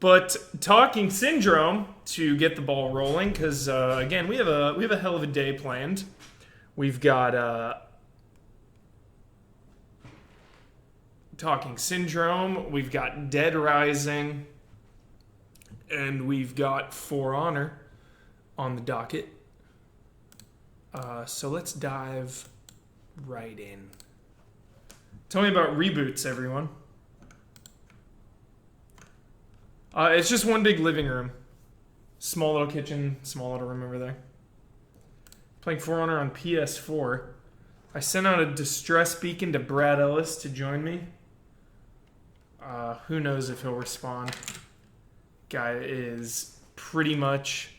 But talking Syndrome to get the ball rolling, because again we have a hell of a day planned. We've got Talking Syndrome, we've got Dead Rising, and we've got For Honor on the docket. So let's dive right in. Tell me about Reboots, everyone. It's just one big living room. Small little kitchen, small little room over there. Playing For Honor on PS4. I sent out a distress beacon to Brad Ellis to join me. Who knows if he'll respond. Guy is pretty much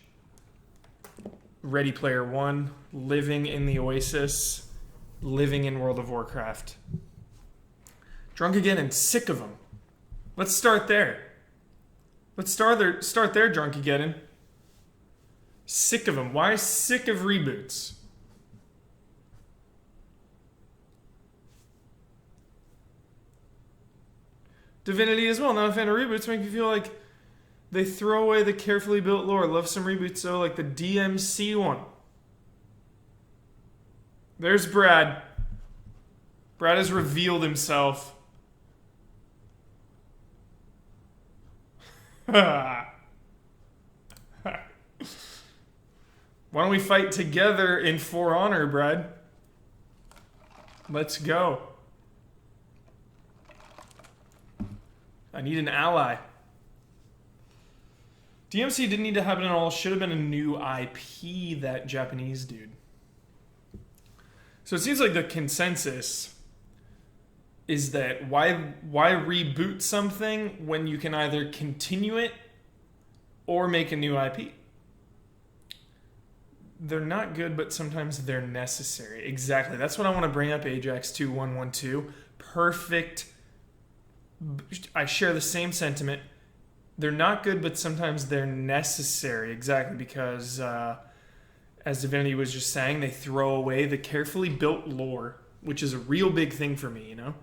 Ready Player One, living in the Oasis, living in World of Warcraft. Drunk again and sick of them. Let's start there. Let's start there, Drunk again. Sick of them. Why sick of reboots? Divinity as well. Not a fan of reboots. Make me feel like they throw away the carefully built lore. Love some reboots though, like the DMC one. There's Brad. Brad has revealed himself. Why don't we fight together in For Honor, Brad? Let's go. I need an ally. DMC didn't need to happen at all. Should have been a new IP, that Japanese dude. So it seems like the consensus is that why reboot something when you can either continue it or make a new IP? They're not good, but sometimes they're necessary. Exactly. That's what I want to bring up, Ajax 2112. Perfect. I share the same sentiment. They're not good, but sometimes they're necessary. Exactly, because as Divinity was just saying, they throw away the carefully built lore, which is a real big thing for me, you know?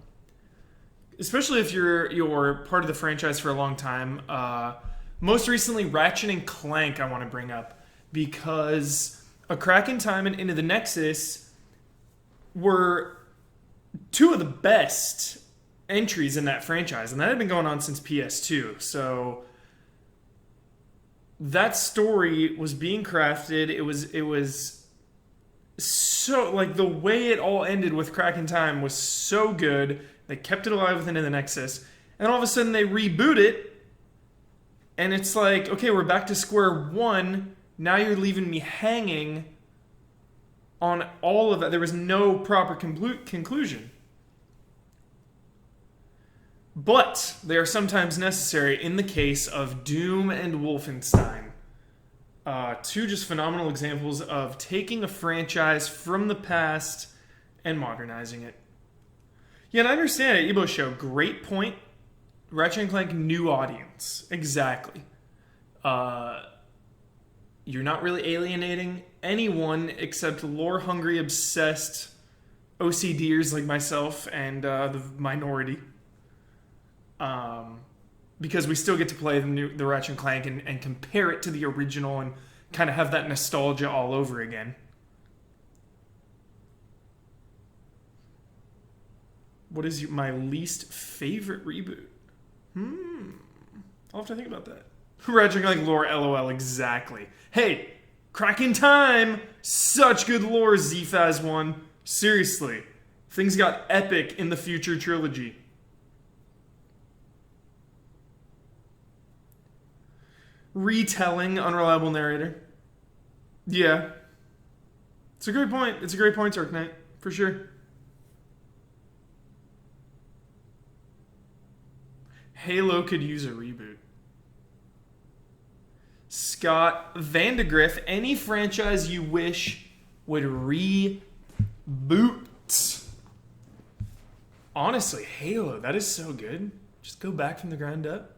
Especially if you're part of the franchise for a long time. Most recently, Ratchet and Clank I want to bring up, because A Crack in Time and Into the Nexus were two of the best entries in that franchise, and that had been going on since PS2. So that story was being crafted. It was so, like, the way it all ended with Crack in Time was so good. They kept it alive within the Nexus, and then all of a sudden they reboot it, and it's like, okay, we're back to square one. Now you're leaving me hanging on all of that. There was no proper conclusion. But they are sometimes necessary in the case of Doom and Wolfenstein. Two just phenomenal examples of taking a franchise from the past and modernizing it. Yeah, and I understand it. Ebo Show, great point. Ratchet and Clank, new audience. Exactly. You're not really alienating anyone except lore-hungry, obsessed OCDers like myself and the minority. Because we still get to play the Ratchet and Clank and compare it to the original and kind of have that nostalgia all over again. What is my least favorite reboot? I'll have to think about that. Ratchet and Clank lore, LOL, exactly. Hey, Crack in Time! Such good lore, ZFAS 1. Seriously. Things got epic in the future trilogy. Retelling, unreliable narrator. Yeah. It's a great point. It's a great point, Dark Knight. For sure. Halo could use a reboot. Scott Vandegrift, any franchise you wish would reboot. Honestly, Halo, that is so good. Just go back from the ground up.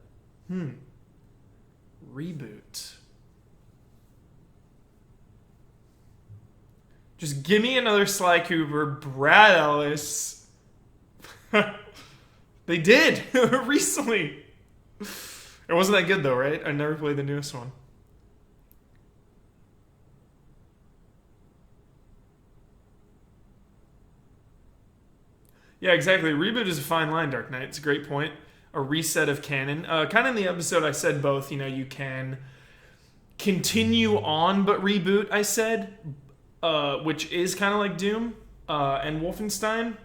Reboot. Just give me another Sly Cooper, Brad Ellis. They did recently. It wasn't that good though, right? I never played the newest one. Yeah, exactly. Reboot is a fine line, Dark Knight. It's a great point. A reset of canon. Kind of in the episode, I said both. You know, you can continue on but reboot, I said, which is kind of like Doom and Wolfenstein.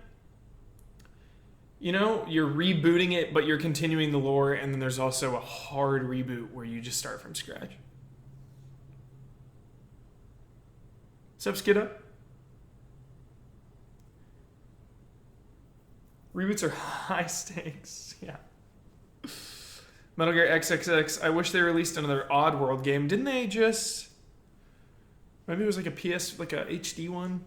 You know, you're rebooting it, but you're continuing the lore, and then there's also a hard reboot where you just start from scratch. What's up, Skidda? Reboots are high stakes. Yeah. Metal Gear XXX. I wish they released another Oddworld game. Didn't they just... Maybe it was like a PS... Like a HD one?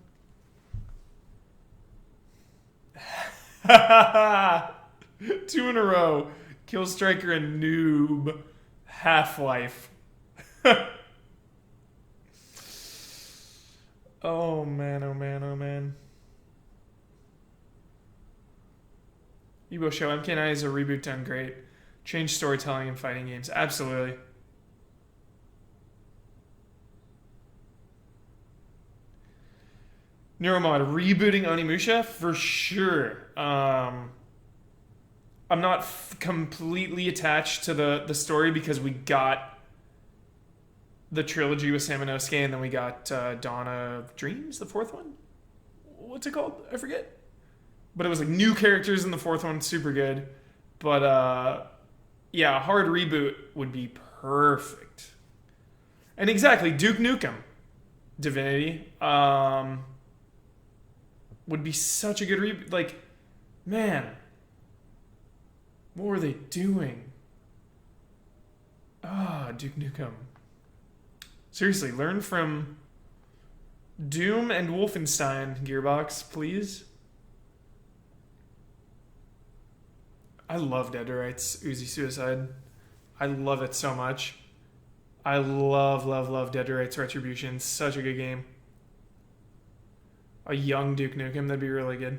Two in a row. Kill Striker and Noob. Half-Life. Oh man, oh man, oh man. Ebo Show, MK9 is a reboot done great. Change storytelling and fighting games. Absolutely. Neuromod, rebooting Onimusha? For sure. I'm not completely attached to the story because we got the trilogy with Samanosuke and then we got Dawn of Dreams, the fourth one? What's it called? I forget. But it was like new characters in the fourth one, super good. But yeah, a hard reboot would be perfect. And exactly, Duke Nukem Divinity would be such a good reboot. Like, man, what were they doing? Duke Nukem. Seriously, learn from Doom and Wolfenstein, Gearbox, please. I love Dead to Rights, Uzi Suicide. I love it so much. I love, love, love Dead to Rights Retribution. Such a good game. A young Duke Nukem, that'd be really good.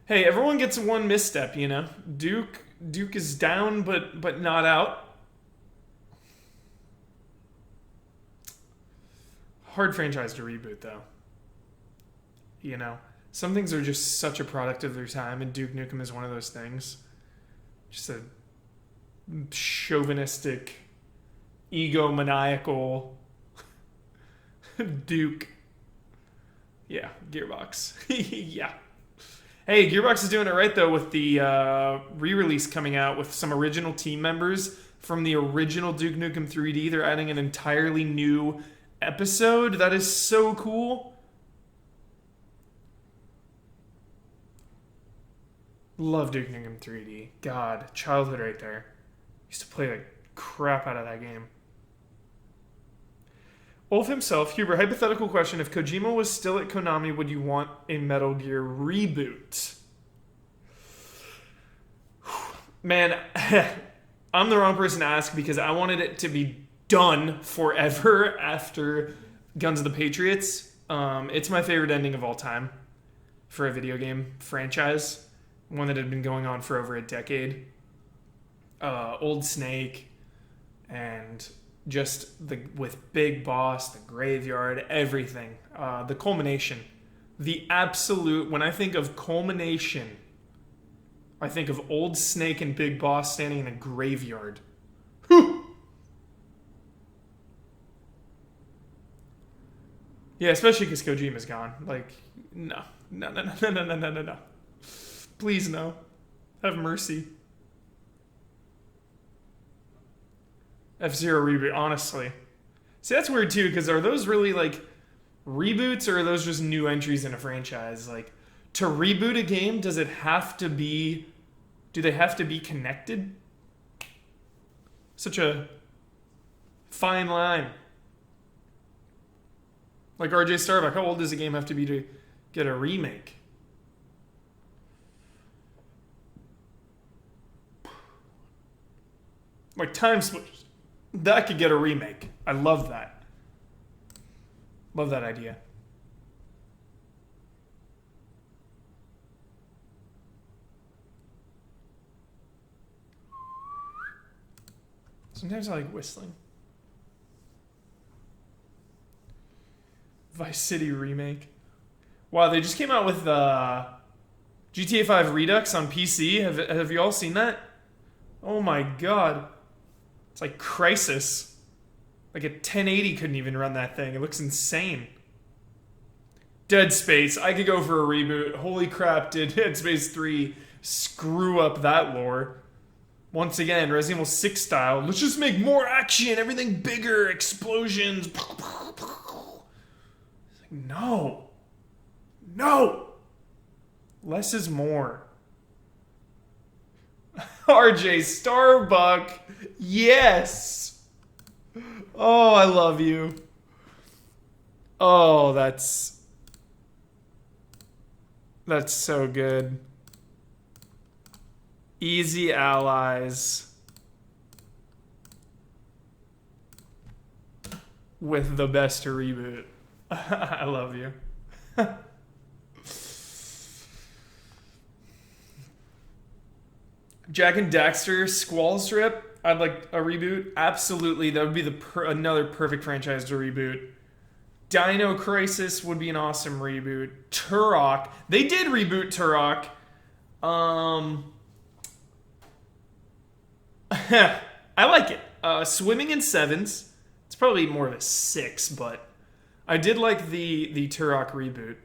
Hey, everyone gets one misstep, you know? Duke is down, but not out. Hard franchise to reboot, though. You know? Some things are just such a product of their time, and Duke Nukem is one of those things. Just a chauvinistic, egomaniacal Duke. Yeah, Gearbox. Yeah. Hey, Gearbox is doing it right, though, with the re-release coming out with some original team members from the original Duke Nukem 3D. They're adding an entirely new episode. That is so cool. Love Duke Nukem 3D. God, childhood right there. Used to play the crap out of that game. Wolf himself, Huber, hypothetical question. If Kojima was still at Konami, would you want a Metal Gear reboot? Man, I'm the wrong person to ask because I wanted it to be done forever after Guns of the Patriots. It's my favorite ending of all time for a video game franchise. One that had been going on for over a decade. Old Snake and just with Big Boss, the graveyard, everything. The culmination. The absolute, when I think of culmination, I think of Old Snake and Big Boss standing in a graveyard. Whew! Yeah, especially because Kojima's gone. Like, no. Please, no. Have mercy. F-Zero reboot, honestly. See, that's weird, too, because are those really, like, reboots, or are those just new entries in a franchise? Like, to reboot a game, does it have to be... Do they have to be connected? Such a fine line. Like RJ Starbuck, how old does a game have to be to get a remake? Like Time Splitters. That could get a remake. I love that. Love that idea. Sometimes I like whistling. Vice City remake. Wow, they just came out with GTA 5 Redux on PC. Have you all seen that? Oh my god. It's like Crysis. Like a 1080 couldn't even run that thing. It looks insane. Dead Space. I could go for a reboot. Holy crap, did Dead Space 3 screw up that lore. Once again, Resident Evil 6 style. Let's just make more action, everything bigger, explosions. It's like, no. No! Less is more. RJ Starbuck. Yes! Oh, I love you. Oh, that's so good. Easy allies with the best reboot. I love you. Jack and Daxter Squall Strip. I'd like a reboot. Absolutely, that would be another perfect franchise to reboot. Dino Crisis would be an awesome reboot. Turok. They did reboot Turok. I like it. Swimming in Sevens. It's probably more of a 6, but I did like the Turok reboot.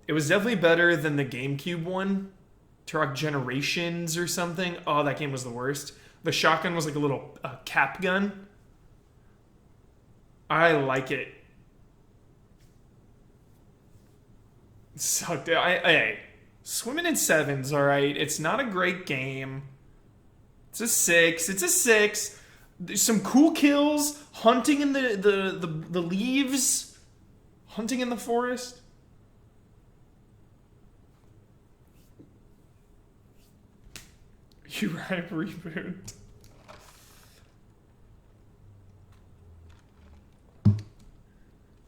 It was definitely better than the GameCube one. Turok Generations or something. Oh, that game was the worst. The shotgun was like a little cap gun. I like it. It sucked. Hey, Swimming in Sevens, alright. It's not a great game. It's a 6. It's a 6. There's some cool kills. Hunting in the leaves. Hunting in the forest. You right, reboot.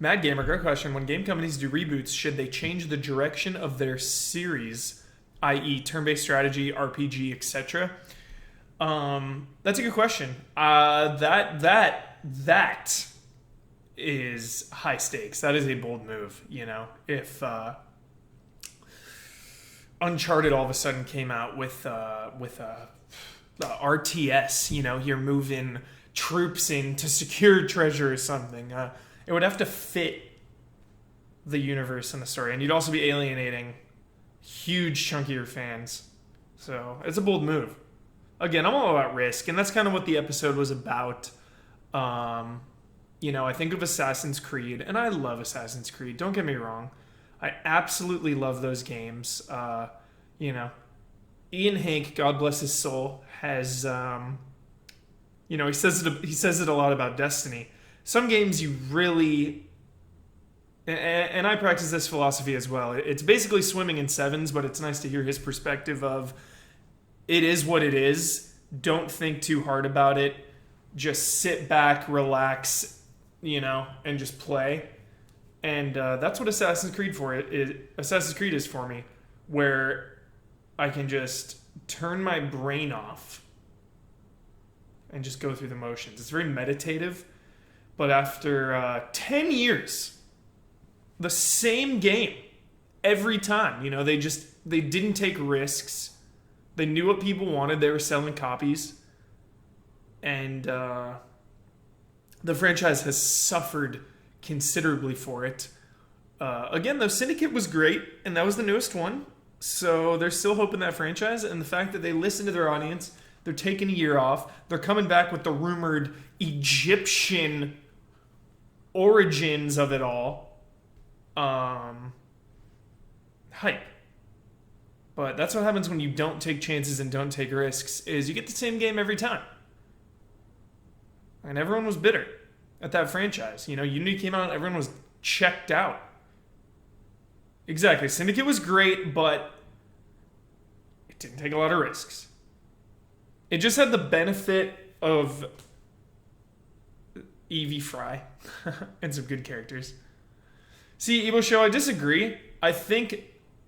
Mad Gamer, great question. When game companies do reboots, should they change the direction of their series, i.e. turn-based strategy, RPG, etc.? That's a good question. That is high stakes. That is a bold move, you know. If Uncharted all of a sudden came out with RTS, you know, you're moving troops in to secure treasure or something. It would have to fit the universe and the story, and you'd also be alienating huge chunk of your fans. So it's a bold move. Again, I'm all about risk, and that's kind of what the episode was about. You know, I think of Assassin's Creed, and I love Assassin's Creed. Don't get me wrong. I absolutely love those games. You know, Ian Hanke, God bless his soul, has, you know, he says it a lot about Destiny. Some games you really, and I practice this philosophy as well. It's basically swimming in sevens, but it's nice to hear his perspective of it is what it is. Don't think too hard about it. Just sit back, relax, you know, and just play. And that's what Assassin's Creed Assassin's Creed is for me, where I can just turn my brain off and just go through the motions. It's very meditative, but after 10 years, the same game every time. You know, they didn't take risks. They knew what people wanted. They were selling copies. And the franchise has suffered considerably for it. Again, though, Syndicate was great, and that was the newest one. So they're still hoping that franchise, and the fact that they listen to their audience, they're taking a year off, they're coming back with the rumored Egyptian origins of it all. Hype. But that's what happens when you don't take chances and don't take risks, is you get the same game every time. And everyone was bitter at that franchise. You know, Unity came out and everyone was checked out. Exactly. Syndicate was great, but it didn't take a lot of risks. It just had the benefit of Evie Fry and some good characters. See, Evo Show, I disagree. I think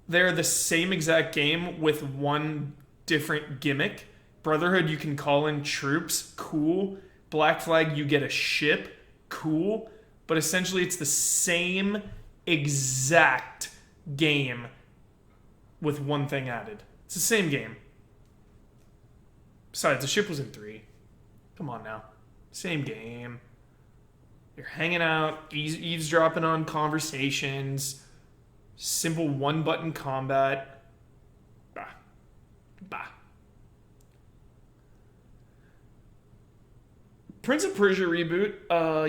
they're the same exact game with one different gimmick. Brotherhood, you can call in troops. Cool. Black Flag, you get a ship. Cool. But essentially, it's the same exact game with one thing added. It's the same game. Besides, the ship was in 3. Come on now. Same game. You're hanging out, eavesdropping on conversations. Simple one-button combat. Bah. Bah. Prince of Persia reboot,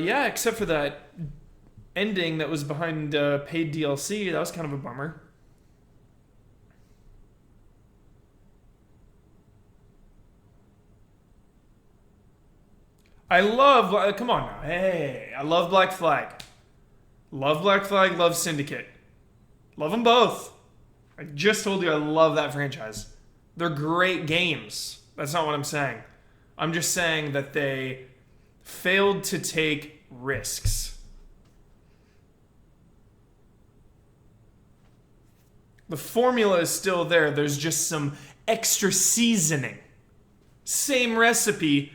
yeah, except for that ending that was behind paid DLC. That was kind of a bummer. I love, come on now, hey, I love Black Flag. Love Black Flag, love Syndicate. Love them both. I just told you I love that franchise. They're great games. That's not what I'm saying. I'm just saying that they failed to take risks. The formula is still there. There's just some extra seasoning. Same recipe,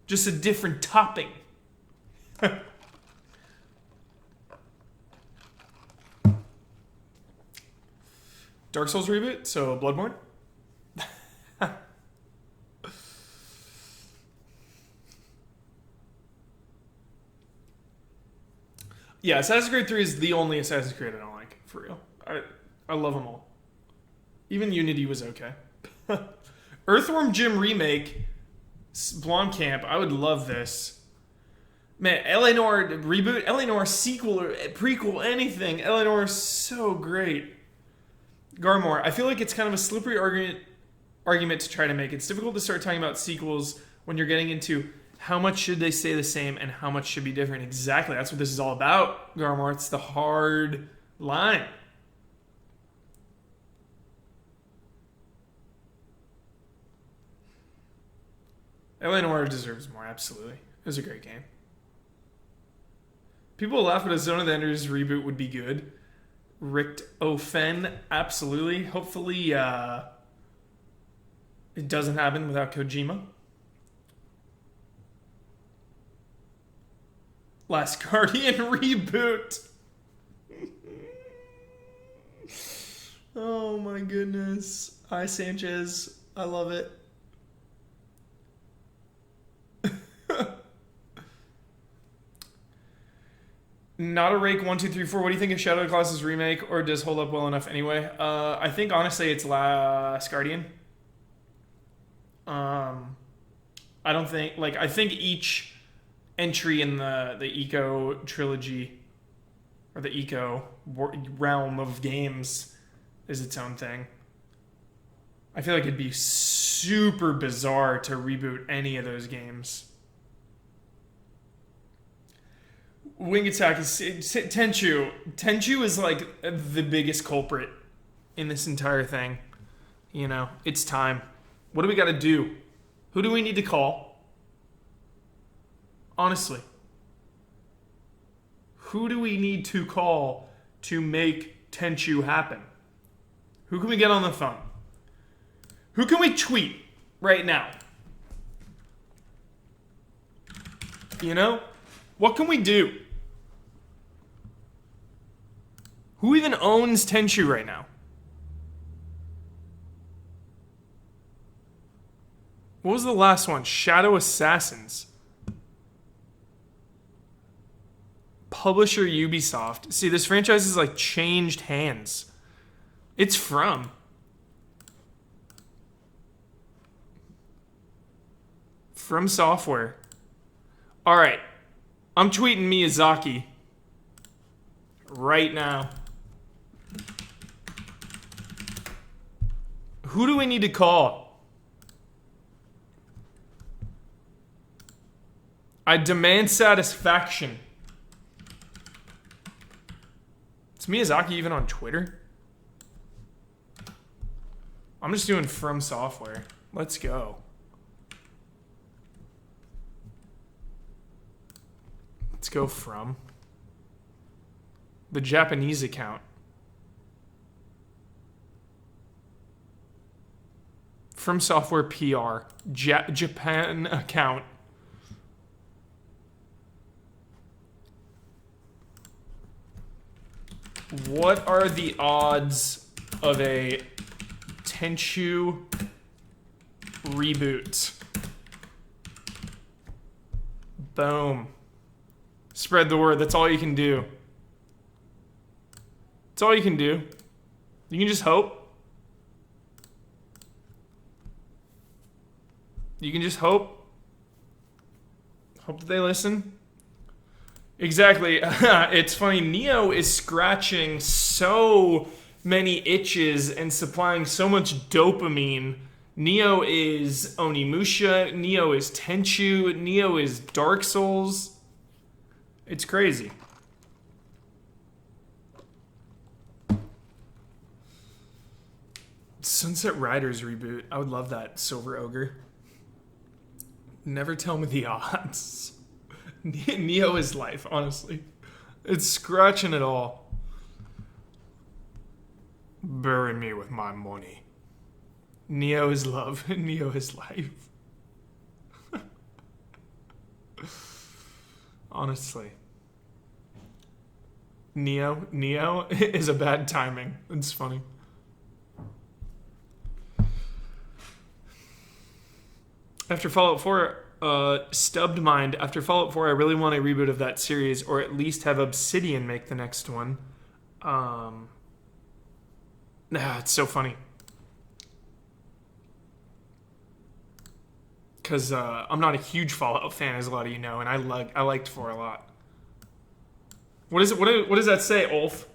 just a different topping. Dark Souls reboot, so Bloodborne. Yeah, Assassin's Creed 3 is the only Assassin's Creed I don't like, for real. I love them all. Even Unity was okay. Earthworm Jim remake, Blonde Camp, I would love this. Man, LA Noire reboot, LA Noire sequel or prequel, anything. LA Noire is so great. Garmore, I feel like it's kind of a slippery argument to try to make. It's difficult to start talking about sequels when you're getting into how much should they stay the same and how much should be different. Exactly, that's what this is all about, Garmore. It's the hard line. LA Noire deserves more, absolutely. It was a great game. People laugh, but a Zone of the Enders reboot would be good. Richt Ofen, absolutely. Hopefully, it doesn't happen without Kojima. Last Guardian reboot. Oh my goodness. Hi, Sanchez. I love it. Not a rake 1, 2, 3, 4. What do you think of Shadow of the Colossus remake, or does hold up well enough anyway? I think honestly it's Last Guardian. I don't think I think each entry in the Eco trilogy or the Eco realm of games is its own thing. I feel like it'd be super bizarre to reboot any of those games. Wing Attack is Tenchu. Tenchu is like the biggest culprit in this entire thing. You know, it's time. What do we got to do? Who do we need to call? Honestly. Who do we need to call to make Tenchu happen? Who can we get on the phone? Who can we tweet right now? You know? What can we do? Who even owns Tenchu right now? What was the last one? Shadow Assassins. Publisher Ubisoft. See, this franchise has like changed hands. It's From Software. All right. I'm tweeting Miyazaki right now. Who do we need to call? I demand satisfaction. Is Miyazaki even on Twitter? I'm just doing From Software. Let's go. Let's go From. The Japanese account. From Software PR. Japan account. What are the odds of a Tenchu reboot? Boom. Spread the word. That's all you can do. That's all you can do. You can just hope. You can just hope. Hope that they listen. Exactly. It's funny. Neo is scratching so many itches and supplying so much dopamine. Neo is Onimusha. Neo is Tenchu. Neo is Dark Souls. It's crazy. Sunset Riders reboot. I would love that, Silver Ogre. Never tell me the odds. Neo is life, honestly. It's scratching it all. Bury me with my money. Neo is love. Neo is life. Honestly. Neo is a bad timing. It's funny. After Fallout 4, Stubbed Mind, after Fallout 4, I really want a reboot of that series, or at least have Obsidian make the next one. It's so funny. Because I'm not a huge Fallout fan, as a lot of you know, and I liked 4 a lot. What does that say, Ulf?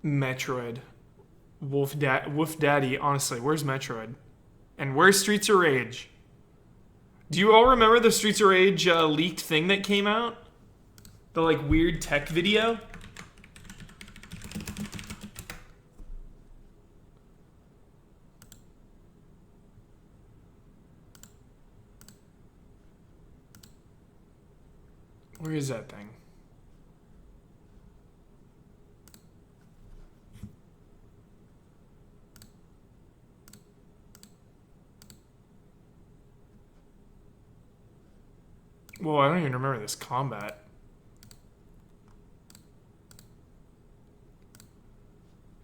Metroid. Wolf Daddy, honestly, where's Metroid? And where's Streets of Rage? Do you all remember the Streets of Rage leaked thing that came out? The like weird tech video? Where is that thing? Well, I don't even remember this combat.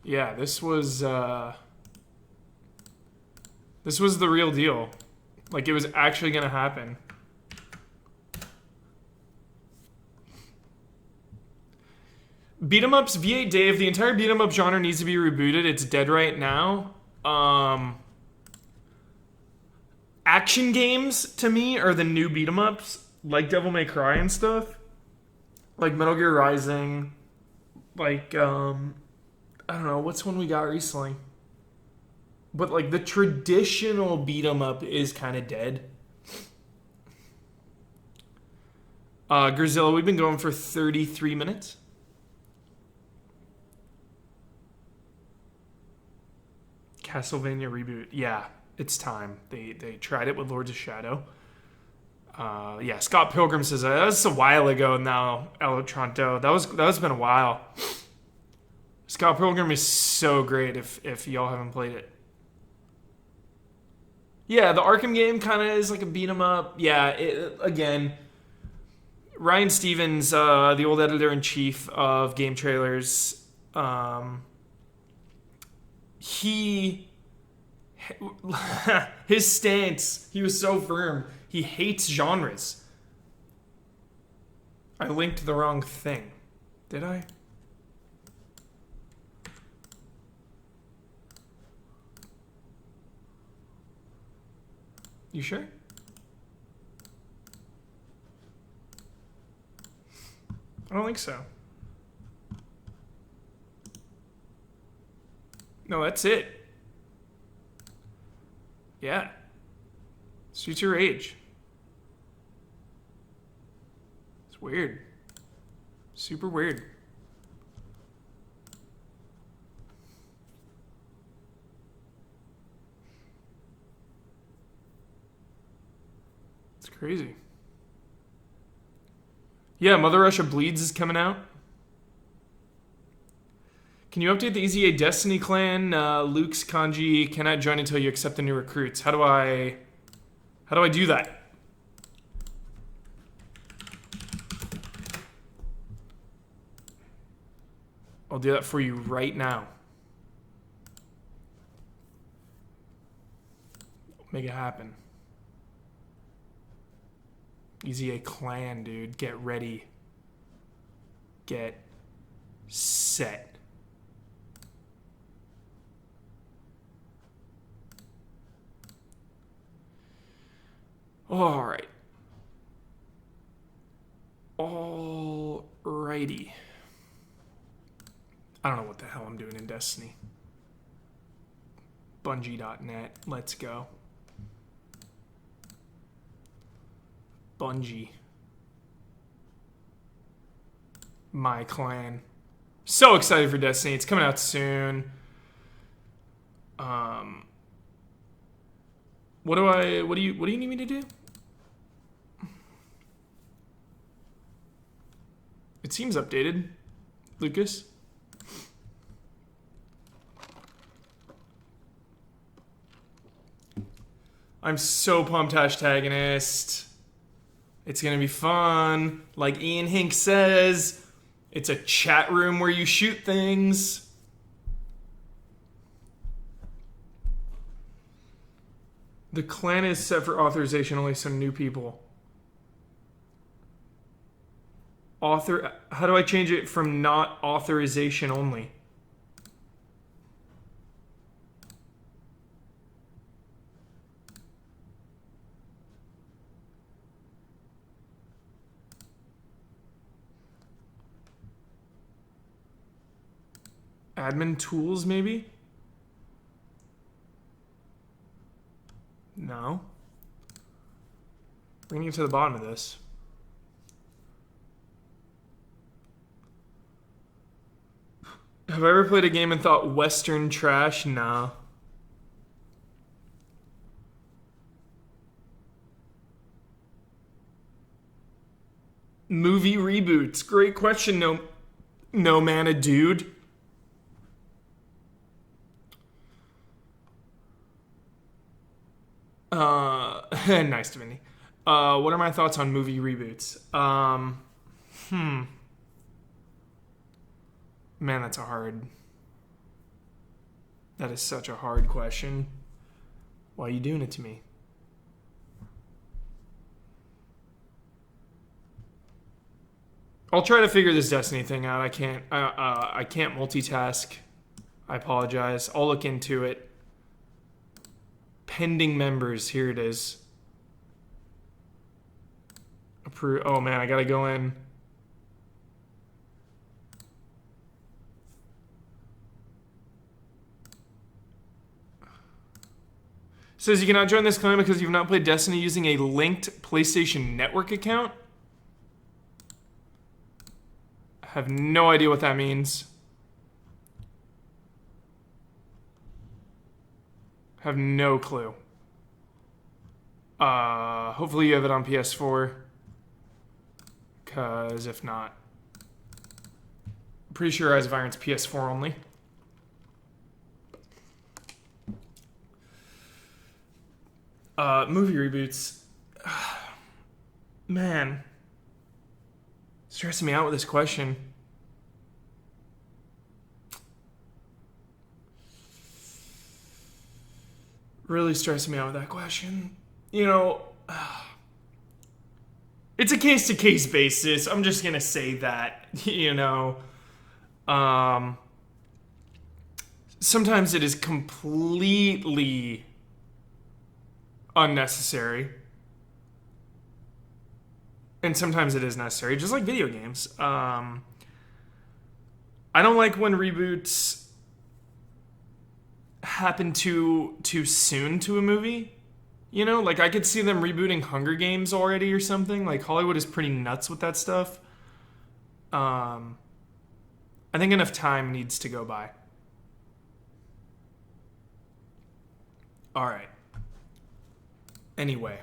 Yeah, this was the real deal. Like, it was actually gonna happen. Beat 'em ups, V8 Dave, the entire beat 'em up genre needs to be rebooted. It's dead right now. Action games, to me, are the new beat 'em ups. Like Devil May Cry and stuff. Like Metal Gear Rising. Like, I don't know, what's one we got recently? But, like, the traditional beat 'em up is kind of dead. Grzilla, we've been going for 33 minutes. Castlevania reboot. Yeah, it's time. They tried it with Lords of Shadow. Yeah, Scott Pilgrim says that was a while ago now, Elotronto. That's been a while. Scott Pilgrim is so great if y'all haven't played it. Yeah, the Arkham game kind of is like a beat 'em up. Yeah, again, Ryan Stevens, the old editor-in-chief of Game Trailers, his stance, he was so firm. He hates genres. I linked the wrong thing. Did I? You sure? I don't think so. No, that's it. Yeah. Suits your age. It's weird. Super weird. It's crazy. Yeah, Mother Russia Bleeds is coming out. Can you update the EZA Destiny clan? Luke's kanji cannot join until you accept the new recruits. How do I do that? I'll do that for you right now. Make it happen. EZA clan, dude. Get ready. Get set. All right. Alrighty. I don't know what the hell I'm doing in Destiny. Bungie.net. Let's go. Bungie. My clan. So excited for Destiny. It's coming out soon. What do you need me to do? It seems updated, Lucas. I'm so pumped, Hashtagonist. It's gonna be fun. Like Ian Hink says, it's a chat room where you shoot things. The clan is set for authorization only, so new people. How do I change it from not authorization only? Admin tools, maybe? No. We're gonna get to the bottom of this. Have I ever played a game and thought Western trash? Nah. Movie reboots. Great question, no man, a dude. Nice to meet you. What are my thoughts on movie reboots? Man, that is such a hard question. Why are you doing it to me? I'll try to figure this Destiny thing out. I can't multitask. I apologize. I'll look into it. Pending members. Here it is. Approve. Oh man, I gotta go in. Says you cannot join this clan because you've not played Destiny using a linked PlayStation Network account. I have no idea what that means. Have no clue. Hopefully you have it on PS4. Because if not, I'm pretty sure Eyes of Iron's PS4 only. Movie reboots. Man. Stressing me out with this question. Really stressing me out with that question. You know, it's a case-to-case basis. I'm just gonna say that, you know. Sometimes it is completely unnecessary. And sometimes it is necessary, just like video games. I don't like when reboots happen too soon to a movie. You know, like I could see them rebooting Hunger Games already or something. Like Hollywood is pretty nuts with that stuff. I think enough time needs to go by. All right. Anyway.